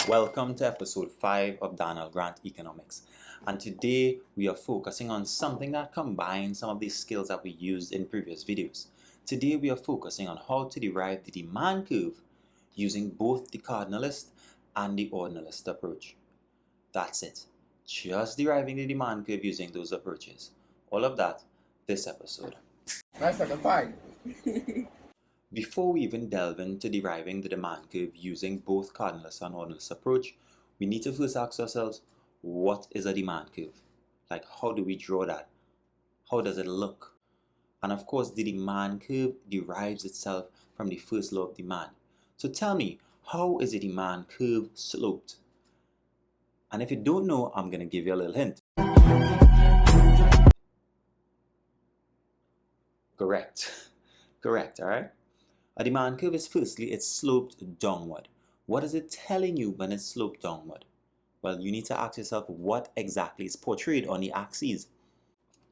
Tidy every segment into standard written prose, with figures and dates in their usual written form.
Welcome to episode 5 of Daniel Grant Economics, and today we are focusing on something that combines some of the skills that we used in previous videos. Today we are focusing on how to derive the demand curve using both the Cardinalist and the Ordinalist approach. That's it, just deriving the demand curve using those approaches. All of that this episode. Nice like a pie. Before we even delve into deriving the demand curve using both Cardinalist and Ordinalist approach, we need to first ask ourselves, what is a demand curve? Like, how do we draw that? How does it look? And of course, the demand curve derives itself from the first law of demand. So tell me, how is a demand curve sloped? And if you don't know, I'm going to give you a little hint. Correct, all right? A demand curve is firstly, it's sloped downward. What is it telling you when it's sloped downward? Well, you need to ask yourself what exactly is portrayed on the axes.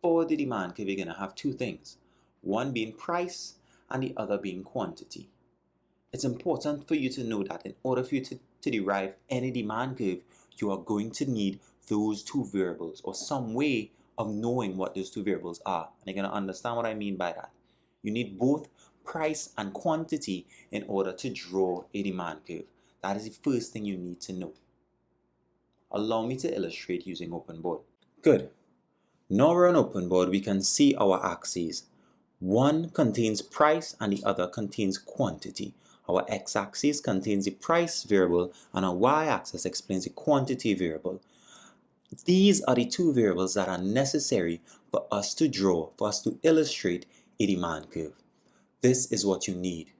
For the demand curve, you're going to have two things. One being price and the other being quantity. It's important for you to know that in order for you to derive any demand curve, you are going to need those two variables or some way of knowing what those two variables are. And you're going to understand what I mean by that. You need both price and quantity in order to draw a demand curve. That is the first thing you need to know. Allow me to illustrate using open board. Good. Now we're on open board, we can see our axes. One contains price and the other contains quantity. Our x-axis contains the price variable and our y-axis explains the quantity variable. These are the two variables that are necessary for us to draw, for us to illustrate a demand curve. This is what you need.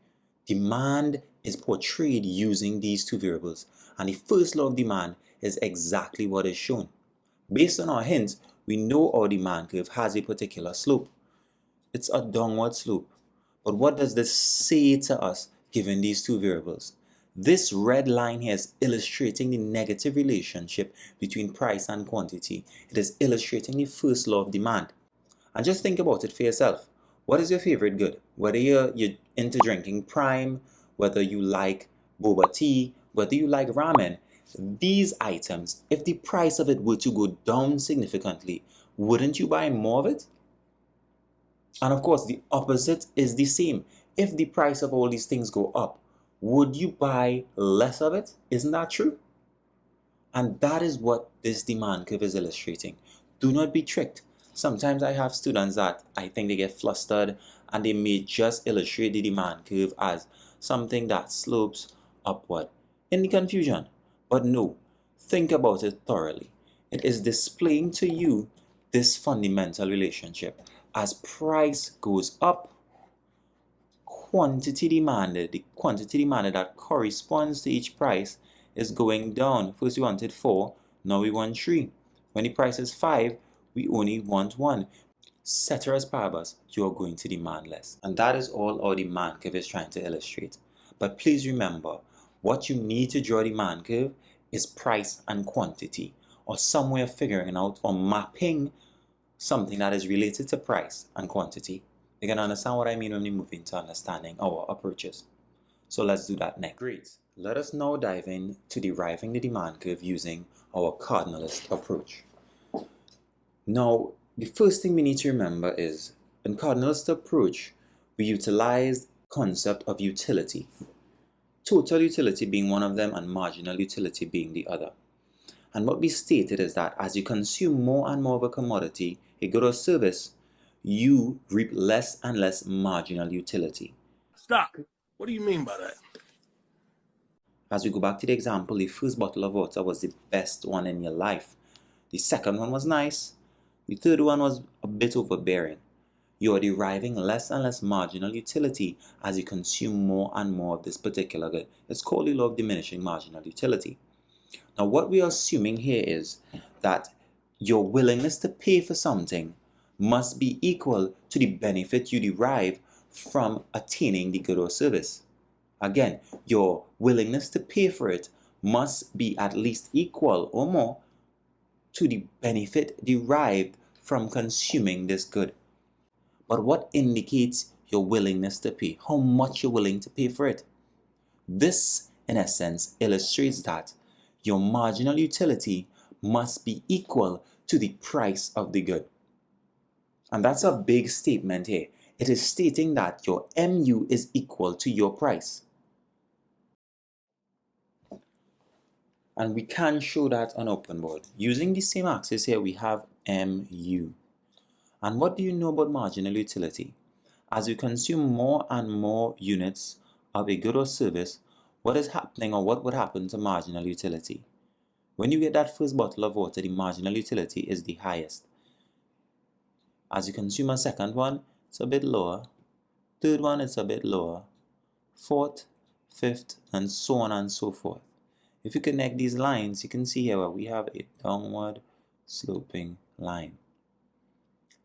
Demand is portrayed using these two variables, and the first law of demand is exactly what is shown. Based on our hints, we know our demand curve has a particular slope. It's a downward slope. But what does this say to us given these two variables? This red line here is illustrating the negative relationship between price and quantity. It is illustrating the first law of demand. And just think about it for yourself. What is your favorite good? Whether you're into drinking Prime, whether you like boba tea, whether you like ramen, these items, if the price of it were to go down significantly, wouldn't you buy more of it? And of course, the opposite is the same. If the price of all these things go up, would you buy less of it? Isn't that true? And that is what this demand curve is illustrating. Do not be tricked. Sometimes I have students that I think they get flustered and they may just illustrate the demand curve as something that slopes upward in the confusion. But no, think about it thoroughly. It is displaying to you this fundamental relationship. As price goes up, quantity demanded, the quantity demanded that corresponds to each price is going down. First we wanted 4, now we want 3. When the price is 5, we only want 1. Ceteris paribus, you are going to demand less. And that is all our demand curve is trying to illustrate. But please remember, what you need to draw a demand curve is price and quantity, or some way of figuring out or mapping something that is related to price and quantity. You can understand what I mean when we move into understanding our approaches. So let's do that next. Great. Let us now dive into deriving the demand curve using our Cardinalist approach. Now, the first thing we need to remember is, in Cardinalist approach, we utilize the concept of utility. Total utility being one of them and marginal utility being the other. And what we stated is that as you consume more and more of a commodity, a good or service, you reap less and less marginal utility. Stop. What do you mean by that? As we go back to the example, the first bottle of water was the best one in your life. The second one was nice. The third one was a bit overbearing. You are deriving less and less marginal utility as you consume more and more of this particular good. It's called the law of diminishing marginal utility. Now what we are assuming here is that your willingness to pay for something must be equal to the benefit you derive from attaining the good or service. Again, your willingness to pay for it must be at least equal or more to the benefit derived from consuming this good. But what indicates your willingness to pay? How much you're willing to pay for it? This, in essence, illustrates that your marginal utility must be equal to the price of the good. And that's a big statement here. It is stating that your MU is equal to your price. And we can show that on open board. Using the same axis here, we have MU. And what do you know about marginal utility? As you consume more and more units of a good or service, what is happening or what would happen to marginal utility? When you get that first bottle of water, the marginal utility is the highest. As you consume a second one, it's a bit lower. Third one, it's a bit lower. Fourth, fifth, and so on and so forth. If you connect these lines, you can see here where we have a downward sloping line.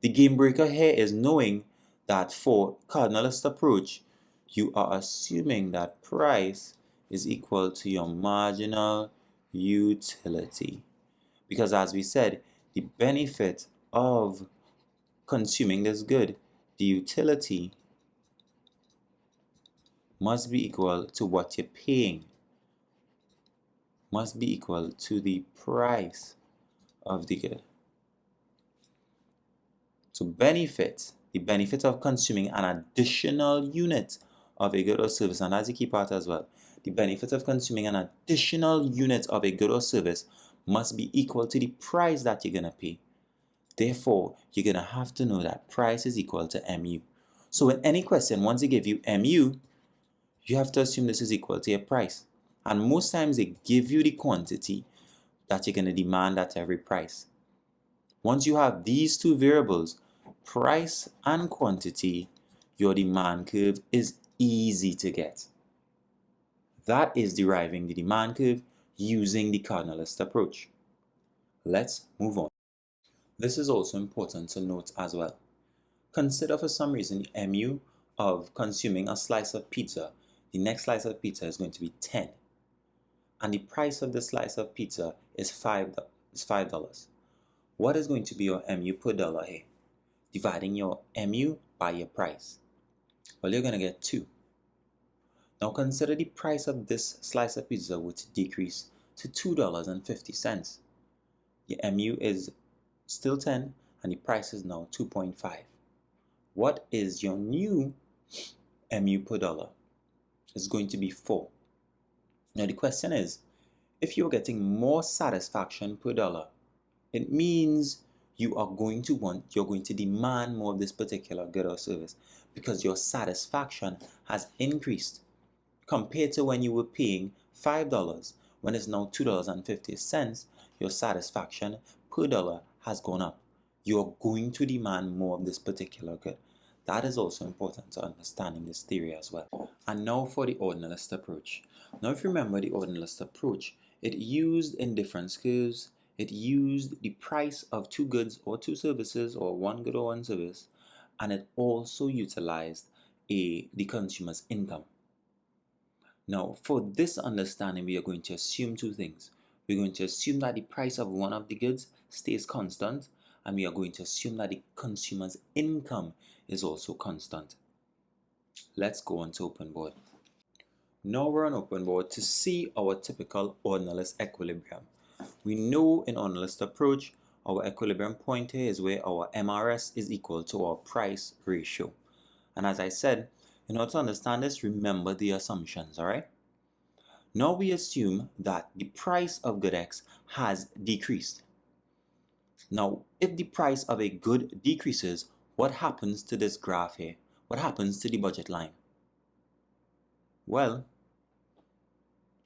The game breaker here is knowing that for cardinalist approach, you are assuming that price is equal to your marginal utility. Because as we said, the benefit of consuming this good, the utility must be equal to what you're paying, must be equal to the price of the good. So benefit, the benefit of consuming an additional unit of a good or service, and that's the key part as well, the benefit of consuming an additional unit of a good or service must be equal to the price that you're going to pay. Therefore, you're going to have to know that price is equal to MU. So in any question, once they give you MU, you have to assume this is equal to your price. And most times they give you the quantity that you're going to demand at every price. Once you have these two variables, price and quantity, your demand curve is easy to get. That is deriving the demand curve using the cardinalist approach. Let's move on. This is also important to note as well. Consider for some reason the MU of consuming a slice of pizza. The next slice of pizza is going to be 10. And the price of the slice of pizza is $5. What is going to be your MU per dollar here? Dividing your MU by your price. Well, you're going to get 2. Now consider the price of this slice of pizza were to decrease to $2.50. The MU is still 10 and the price is now 2.5. What is your new MU per dollar? It's going to be 4. Now the question is, if you're getting more satisfaction per dollar, it means you're going to demand more of this particular good or service because your satisfaction has increased compared to when you were paying $5. When it's now $2.50, your satisfaction per dollar has gone up. You're going to demand more of this particular good. That is also important to understanding this theory as well. And now for the ordinalist approach. Now if you remember the ordinalist approach, it used indifference curves. It used the price of 2 goods or 2 services, or 1 good or 1 service, and it also utilized the consumer's income. Now, for this understanding, we are going to assume 2 things. We're going to assume that the price of one of the goods stays constant, and we are going to assume that the consumer's income is also constant. Let's go on to open board. Now we're on open board to see our typical ordinalist equilibrium. We know in ordinalist approach, our equilibrium point here is where our MRS is equal to our price ratio. And as I said, in order to understand this, remember the assumptions, alright? Now we assume that the price of good X has decreased. Now, if the price of a good decreases, what happens to this graph here? What happens to the budget line? Well,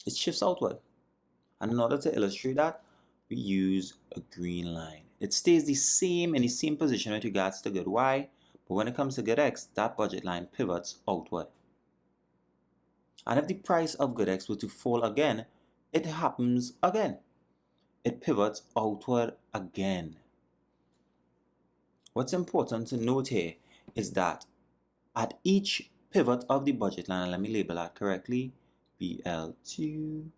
it shifts outward. And in order to illustrate that, we use a green line. It stays the same in the same position with regards to good Y, but when it comes to good X, that budget line pivots outward. And if the price of good X were to fall again, it happens again. It pivots outward again. What's important to note here is that at each pivot of the budget line, and let me label that correctly, BL2,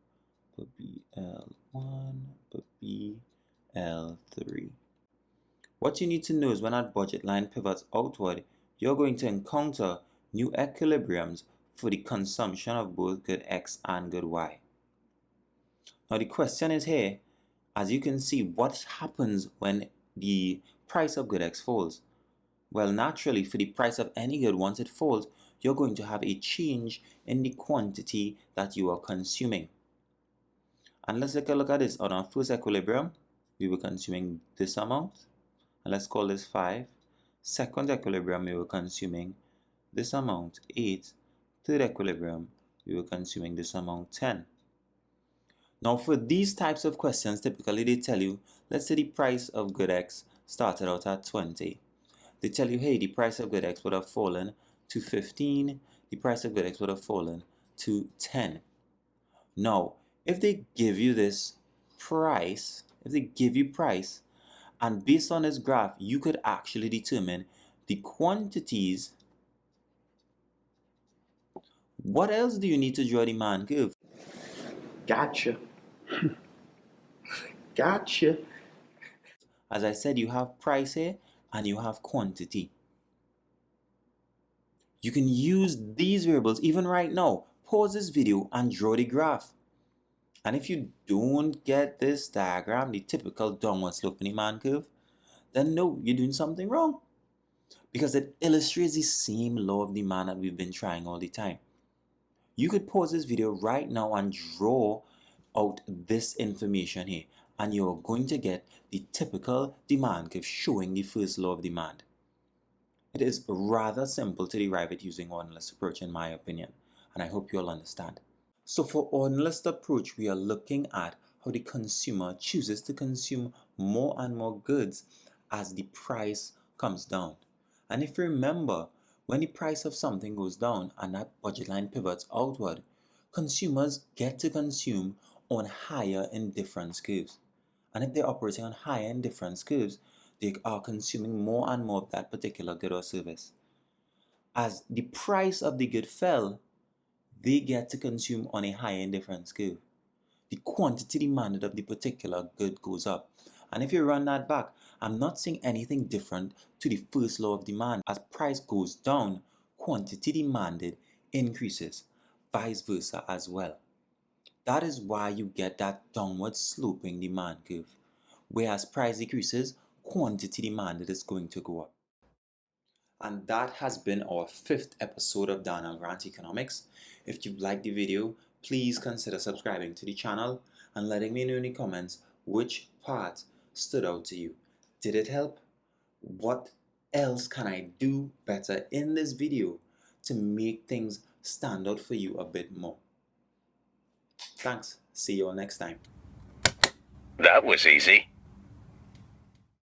BL1, BL3. What you need to know is when that budget line pivots outward, you're going to encounter new equilibriums for the consumption of both good X and good Y. Now the question is here, as you can see, what happens when the price of good X falls? Well, naturally, for the price of any good, once it falls, you're going to have a change in the quantity that you are consuming. And let's take a look at this. On our first equilibrium, we were consuming this amount, and let's call this 5. Second equilibrium, we were consuming this amount, 8. Third equilibrium, we were consuming this amount, 10. Now for these types of questions, typically they tell you, let's say the price of good X started out at 20. They tell you, hey, the price of good X would have fallen to 15, the price of good X would have fallen to 10. Now, if they give you this price, and based on this graph, you could actually determine the quantities. What else do you need to draw a demand curve? Gotcha. Gotcha. As I said, you have price here and you have quantity. You can use these variables even right now. Pause this video and draw the graph. And if you don't get this diagram, the typical downward sloping demand curve, then no, you're doing something wrong. Because it illustrates the same law of demand that we've been trying all the time. You could pause this video right now and draw out this information here, and you're going to get the typical demand curve showing the first law of demand. It is rather simple to derive it using Ordinalist approach, in my opinion, and I hope you'll understand. So for Ordinalist approach, we are looking at how the consumer chooses to consume more and more goods as the price comes down. And if you remember, when the price of something goes down and that budget line pivots outward, consumers get to consume on higher indifference curves. And if they're operating on higher indifference curves, they are consuming more and more of that particular good or service. As the price of the good fell, they get to consume on a higher indifference curve. The quantity demanded of the particular good goes up. And if you run that back, I'm not seeing anything different to the first law of demand. As price goes down, quantity demanded increases, vice versa as well. That is why you get that downward sloping demand curve. Whereas price decreases, quantity demanded is going to go up. And that has been our 5th episode of Daniel Grant Economics. If you liked the video, please consider subscribing to the channel and letting me know in the comments which part stood out to you. Did it help? What else can I do better in this video to make things stand out for you a bit more? Thanks. See you all next time. That was easy.